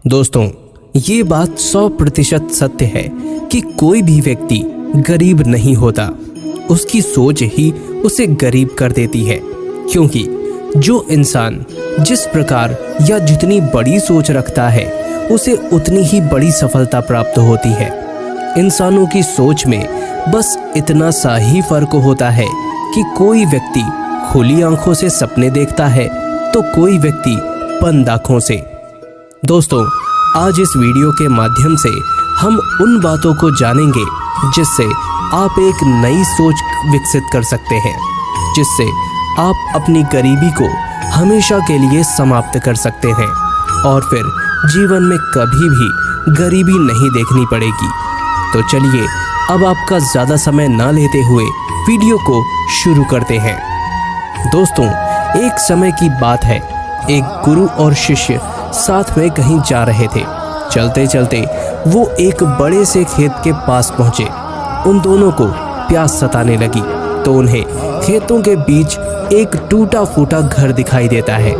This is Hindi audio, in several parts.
दोस्तों, ये बात 100% सत्य है कि कोई भी व्यक्ति गरीब नहीं होता। उसकी सोच ही उसे गरीब कर देती है, क्योंकि जो इंसान जिस प्रकार या जितनी बड़ी सोच रखता है उसे उतनी ही बड़ी सफलता प्राप्त होती है। इंसानों की सोच में बस इतना सा ही फर्क होता है कि कोई व्यक्ति खुली आंखों से सपने देखता है तो कोई व्यक्ति बंद आंखों से। दोस्तों, आज इस वीडियो के माध्यम से हम उन बातों को जानेंगे जिससे आप एक नई सोच विकसित कर सकते हैं, जिससे आप अपनी गरीबी को हमेशा के लिए समाप्त कर सकते हैं और फिर जीवन में कभी भी गरीबी नहीं देखनी पड़ेगी। तो चलिए अब आपका ज़्यादा समय ना लेते हुए वीडियो को शुरू करते हैं। दोस्तों, एक समय की बात है, एक गुरु और शिष्य साथ में कहीं जा रहे थे। चलते चलते वो एक बड़े से खेत के पास पहुंचे। उन दोनों को प्यास सताने लगी तो उन्हें खेतों के बीच एक टूटा फूटा घर दिखाई देता है।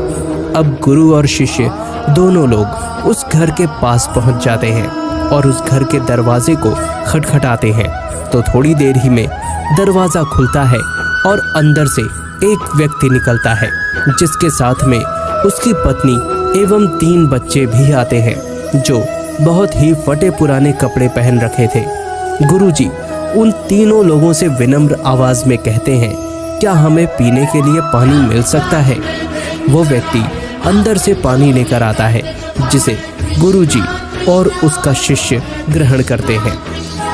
अब गुरु और शिष्य दोनों लोग उस घर के पास पहुंच जाते हैं और उस घर के दरवाजे को खटखटाते हैं तो थोड़ी देर ही में दरवाज़ा खुलता है और अंदर से एक व्यक्ति निकलता है, जिसके साथ में उसकी पत्नी एवं 3 बच्चे भी आते हैं जो बहुत ही फटे पुराने कपड़े पहन रखे थे। गुरुजी उन तीनों लोगों से विनम्र आवाज में कहते हैं, क्या हमें पीने के लिए पानी मिल सकता है? वो व्यक्ति अंदर से पानी लेकर आता है, जिसे गुरुजी और उसका शिष्य ग्रहण करते हैं।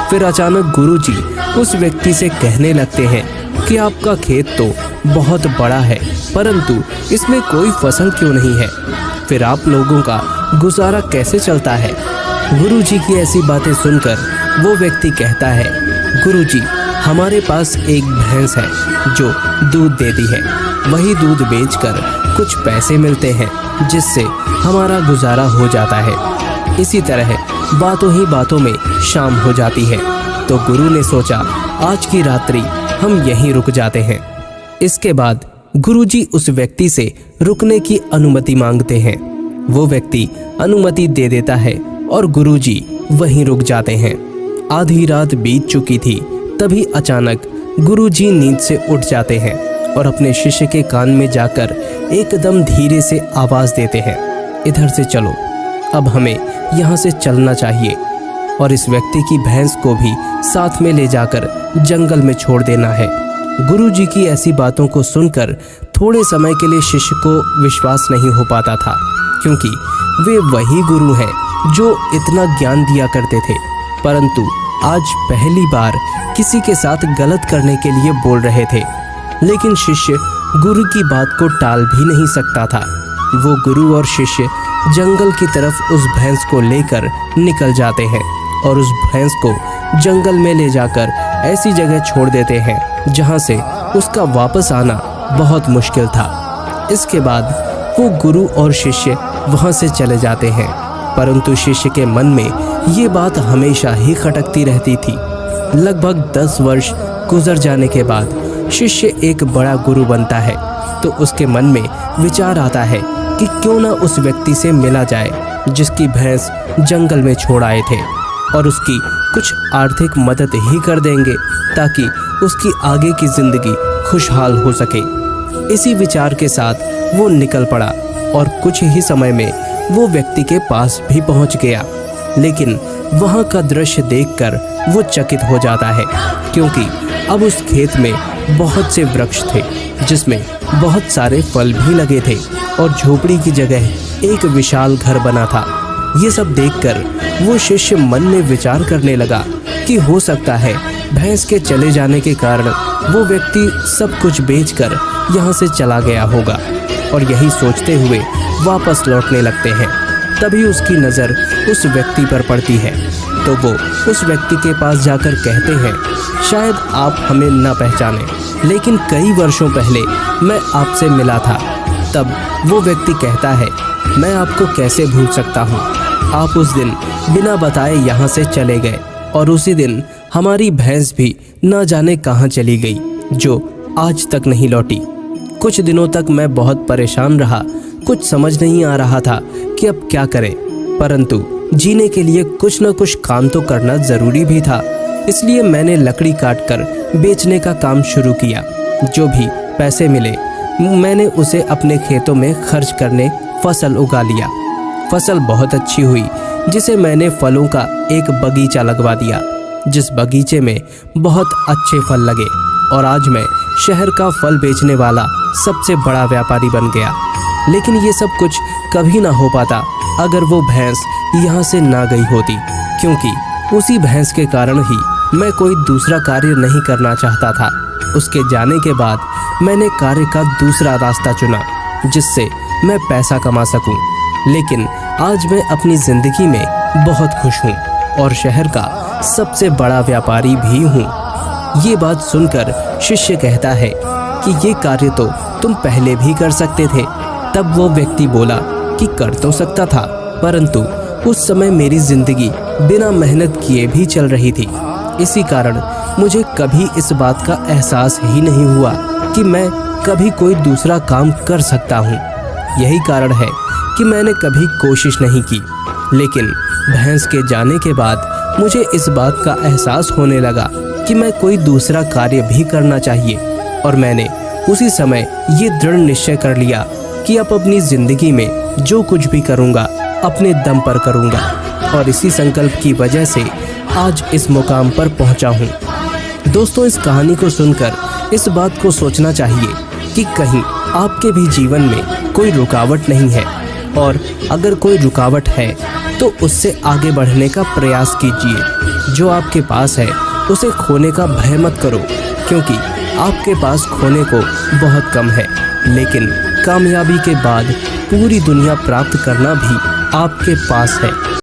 फिर अचानक गुरुजी उस व्यक्ति से कहने लगते हैं कि आपका खेत तो बहुत बड़ा है, परंतु इसमें कोई फसल क्यों नहीं है? फिर आप लोगों का गुजारा कैसे चलता है? गुरुजी की ऐसी बातें सुनकर वो व्यक्ति कहता है, गुरुजी, हमारे पास एक भैंस है जो दूध देती है। वही दूध बेचकर कुछ पैसे मिलते हैं, जिससे हमारा गुजारा हो जाता है। इसी तरह बातों ही बातों में शाम हो जाती है तो गुरु ने सोचा आज की रात्रि हम यहीं रुक जाते हैं। इसके बाद गुरुजी उस व्यक्ति से रुकने की अनुमति मांगते हैं। वो व्यक्ति अनुमति दे देता है और गुरुजी वहीं रुक जाते हैं। आधी रात बीत चुकी थी, तभी अचानक गुरुजी नींद से उठ जाते हैं और अपने शिष्य के कान में जाकर एकदम धीरे से आवाज देते हैं, इधर से चलो, अब हमें यहाँ से चलना चाहिए और इस व्यक्ति की भैंस को भी साथ में ले जाकर जंगल में छोड़ देना है। गुरुजी की ऐसी बातों को सुनकर थोड़े समय के लिए शिष्य को विश्वास नहीं हो पाता था, क्योंकि वे वही गुरु हैं जो इतना ज्ञान दिया करते थे, परंतु आज पहली बार किसी के साथ गलत करने के लिए बोल रहे थे। लेकिन शिष्य गुरु की बात को टाल भी नहीं सकता था। वो गुरु और शिष्य जंगल की तरफ उस भैंस को लेकर निकल जाते हैं और उस भैंस को जंगल में ले जाकर ऐसी जगह छोड़ देते हैं जहां से उसका वापस आना बहुत मुश्किल था। इसके बाद वो गुरु और शिष्य वहां से चले जाते हैं, परंतु शिष्य के मन में ये बात हमेशा ही खटकती रहती थी। लगभग 10 वर्ष गुजर जाने के बाद शिष्य एक बड़ा गुरु बनता है तो उसके मन में विचार आता है कि क्यों ना उस व्यक्ति से मिला जाए जिसकी भैंस जंगल में छोड़ आए थे और उसकी कुछ आर्थिक मदद ही कर देंगे ताकि उसकी आगे की जिंदगी खुशहाल हो सके। इसी विचार के साथ वो निकल पड़ा और कुछ ही समय में वो व्यक्ति के पास भी पहुंच गया। लेकिन वहां का दृश्य देखकर वो चकित हो जाता है, क्योंकि अब उस खेत में बहुत से वृक्ष थे जिसमें बहुत सारे फल भी लगे थे और झोपड़ी की जगह एक विशाल घर बना था। ये सब देखकर वो शिष्य मन में विचार करने लगा कि हो सकता है भैंस के चले जाने के कारण वो व्यक्ति सब कुछ बेचकर यहाँ से चला गया होगा, और यही सोचते हुए वापस लौटने लगते हैं। तभी उसकी नज़र उस व्यक्ति पर पड़ती है तो वो उस व्यक्ति के पास जाकर कहते हैं, शायद आप हमें ना पहचाने, लेकिन कई वर्षों पहले मैं आपसे मिला था। तब वो व्यक्ति कहता है, मैं आपको कैसे भूल सकता हूँ, आप उस दिन बिना बताए यहाँ से चले गए और उसी दिन हमारी भैंस भी न जाने कहाँ चली गई, जो आज तक नहीं लौटी। कुछ दिनों तक मैं बहुत परेशान रहा, कुछ समझ नहीं आ रहा था कि अब क्या करें। परंतु जीने के लिए कुछ न कुछ काम तो करना जरूरी भी था। इसलिए मैंने लकड़ी काटकर बेचने का काम शुरू किया। जो भी पैसे मिले मैंने उसे अपने खेतों में खर्च करने फसल उगा लिया। फसल बहुत अच्छी हुई, जिसे मैंने फलों का एक बगीचा लगवा दिया, जिस बगीचे में बहुत अच्छे फल लगे और आज मैं शहर का फल बेचने वाला सबसे बड़ा व्यापारी बन गया। लेकिन ये सब कुछ कभी ना हो पाता अगर वो भैंस यहाँ से ना गई होती, क्योंकि उसी भैंस के कारण ही मैं कोई दूसरा कार्य नहीं करना चाहता था। उसके जाने के बाद मैंने कार्य का दूसरा रास्ता चुना, जिससे मैं पैसा कमा सकूं। लेकिन आज मैं अपनी जिंदगी में बहुत खुश हूं और शहर का सबसे बड़ा व्यापारी भी हूं। ये बात सुनकर शिष्य कहता है कि ये कार्य तो तुम पहले भी कर सकते थे। तब वो व्यक्ति बोला कि कर तो सकता था, परंतु उस समय मेरी जिंदगी बिना मेहनत किए भी चल रही थी। इसी कारण मुझे कभी इस बात का एहसास ही नहीं हुआ कि मैं कभी कोई दूसरा काम कर सकता हूँ। यही कारण है कि मैंने कभी कोशिश नहीं की। लेकिन भैंस के जाने के बाद मुझे इस बात का एहसास होने लगा कि मैं कोई दूसरा कार्य भी करना चाहिए, और मैंने उसी समय ये दृढ़ निश्चय कर लिया कि अब अपनी जिंदगी में जो कुछ भी करूँगा अपने दम पर करूँगा। और इसी संकल्प की वजह से आज इस मुकाम पर पहुँचा हूँ। दोस्तों, इस कहानी को सुनकर इस बात को सोचना चाहिए कि कहीं आपके भी जीवन में कोई रुकावट नहीं है, और अगर कोई रुकावट है तो उससे आगे बढ़ने का प्रयास कीजिए। जो आपके पास है उसे खोने का भय मत करो, क्योंकि आपके पास खोने को बहुत कम है। लेकिन कामयाबी के बाद पूरी दुनिया प्राप्त करना भी आपके पास है।